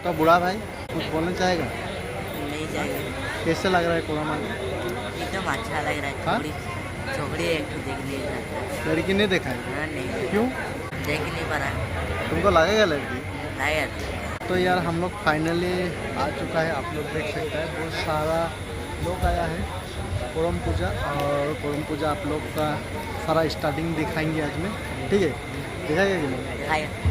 तो बूढ़ा भाई कुछ बोलना चाहेगा? नहीं जाएगा। कैसे लग रहा है कोरमा? एकदम अच्छा लग रहा है। हाँ? छोकरी एक तो देख लिया। लड़की नहीं देखा है? हाँ नहीं क्यों? देख नहीं पा रहा। तुमको लगेगा लड़की? शायद। तो यार हम लोग फाइनली आ चुका है, आप लोग देख सकते हैं बहुत सारा लोग आया है कोरम पूजा। और कोरम पूजा आप लोग का सारा स्टार्टिंग दिखाएंगे आज में, ठीक है? दिखाएगा कि नहीं? दिखाएगा।